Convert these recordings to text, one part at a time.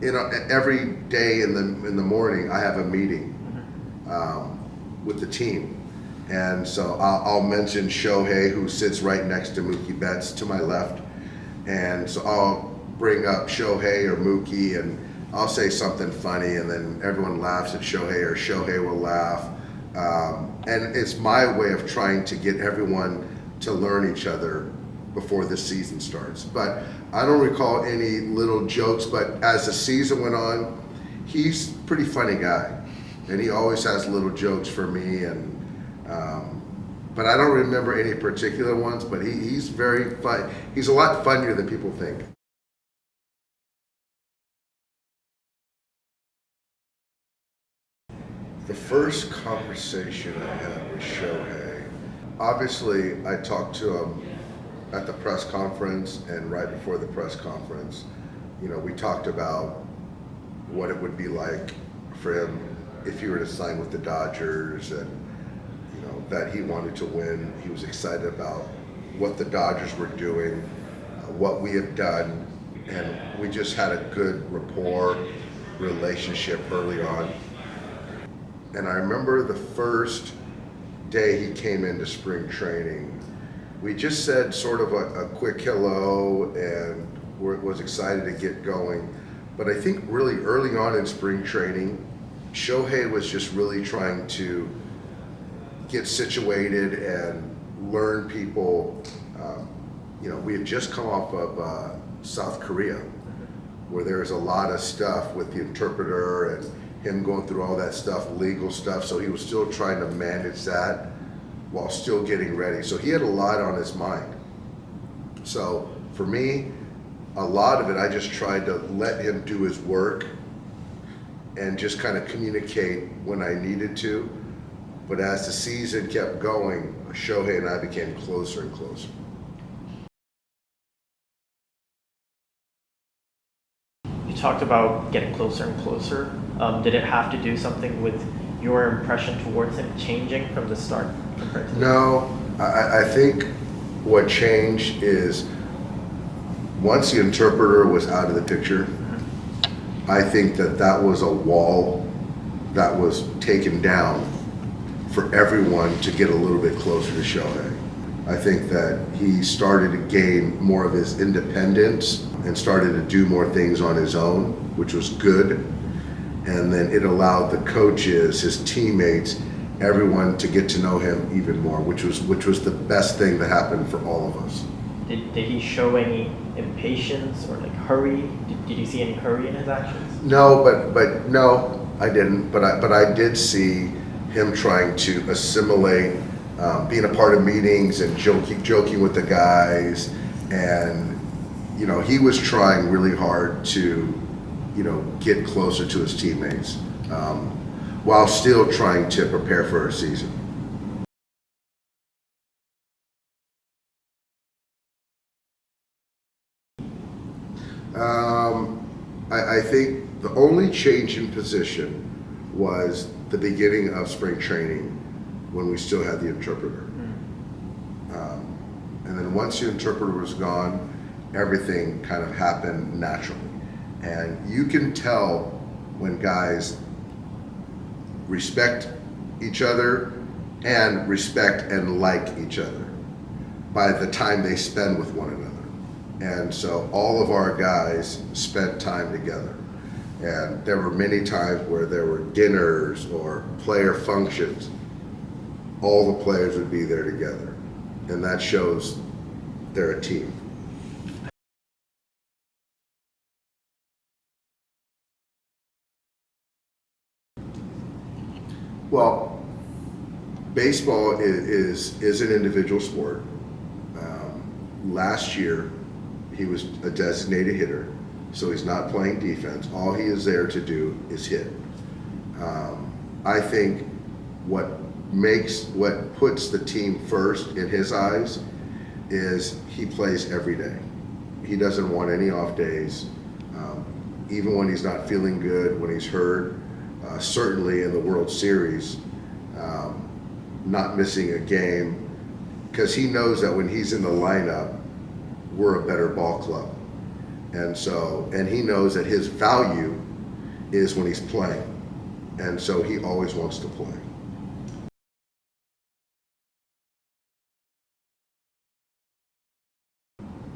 every day in the morning, I have a meeting with the team. And so I'll mention Shohei, who sits right next to Mookie Betts to my left. And so I'll bring up Shohei or Mookie, and I'll say something funny, and then everyone laughs at Shohei, or Shohei will laugh. And it's my way of trying to get everyone to learn each other before the season starts. But I don't recall any little jokes, but as the season went on, he's a pretty funny guy. And he always has little jokes for me, but I don't remember any particular ones, but he's very fun. He's a lot funnier than people think. The first conversation I had with Shohei, obviously I talked to him at the press conference and right before the press conference. We talked about what it would be like for him if he were to sign with the Dodgers, and that he wanted to win. He was excited about what the Dodgers were doing, what we have done, and we just had a good rapport relationship early on. And I remember the first day he came into spring training, we just said sort of a quick hello and was excited to get going. But I think really early on in spring training, Shohei was just really trying to get situated and learn people. We had just come off of South Korea, where there's a lot of stuff with the interpreter and him going through all that stuff, legal stuff. So he was still trying to manage that while still getting ready. So he had a lot on his mind. So for me, a lot of it, I just tried to let him do his work and just kind of communicate when I needed to. But as the season kept going, Shohei and I became closer and closer. You talked about getting closer and closer. Did it have to do something with your impression towards him changing from the start compared to No, I think what changed is once the interpreter was out of the picture, I think that was a wall that was taken down for everyone to get a little bit closer to Shohei. I think that he started to gain more of his independence and started to do more things on his own, which was good. And then it allowed the coaches, his teammates, everyone to get to know him even more, which was the best thing that happened for all of us. Did he show any impatience or hurry? Did you see any hurry in his actions? No, but no, I didn't. But I did see him trying to assimilate, being a part of meetings and joking with the guys, and he was trying really hard to get closer to his teammates, while still trying to prepare for a season. I think the only change in position was the beginning of spring training when we still had the interpreter. And then once the interpreter was gone, everything kind of happened naturally. And you can tell when guys respect each other and respect and like each other by the time they spend with one another. And so all of our guys spent time together. And there were many times where there were dinners or player functions. All the players would be there together. And that shows they're a team. Well, baseball is an individual sport. Last year, he was a designated hitter, so he's not playing defense. All he is there to do is hit. I think what puts the team first in his eyes is he plays every day. He doesn't want any off days, even when he's not feeling good, when he's hurt. Certainly in the World Series, not missing a game, because he knows that when he's in the lineup, we're a better ball club. And he knows that his value is when he's playing. And so he always wants to play.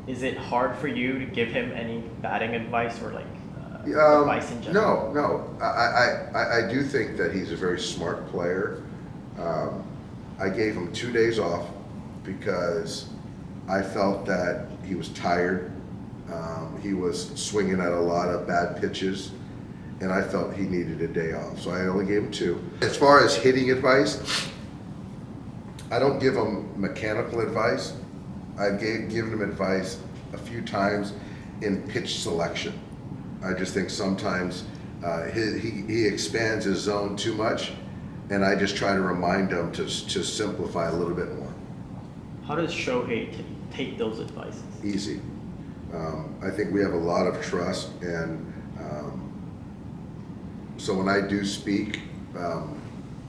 Is it hard for you to give him any batting advice or advice in general? No. I do think that he's a very smart player. I gave him 2 days off because I felt that he was tired. He was swinging at a lot of bad pitches, and I felt he needed a day off. So I only gave him 2. As far as hitting advice, I don't give him mechanical advice. I've given him advice a few times in pitch selection. I just think sometimes he expands his zone too much, and I just try to remind him to simplify a little bit more. How does Shohei take those advices? Easy. I think we have a lot of trust, and so when I do speak,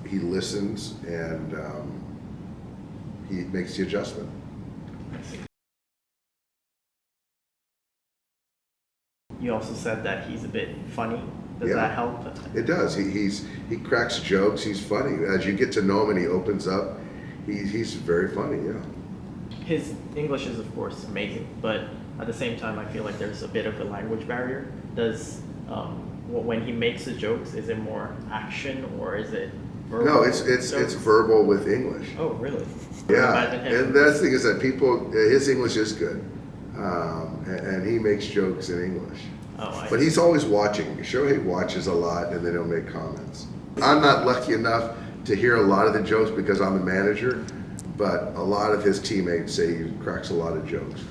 he listens and he makes the adjustment. You also said that he's a bit funny. Does Yeah. that help? It does. He cracks jokes. He's funny. As you get to know him and he opens up, he's very funny. Yeah. His English is of course amazing, but at the same time, I feel like there's a bit of a language barrier. Does when he makes the jokes, is it more action or is it verbal? No, it's verbal with English. Oh, really? Yeah. Imagine him. And the thing is that his English is good, and he makes jokes in English. Oh, But he's always watching. Shohei watches a lot, and then he'll make comments. I'm not lucky enough to hear a lot of the jokes because I'm a manager, but a lot of his teammates say he cracks a lot of jokes.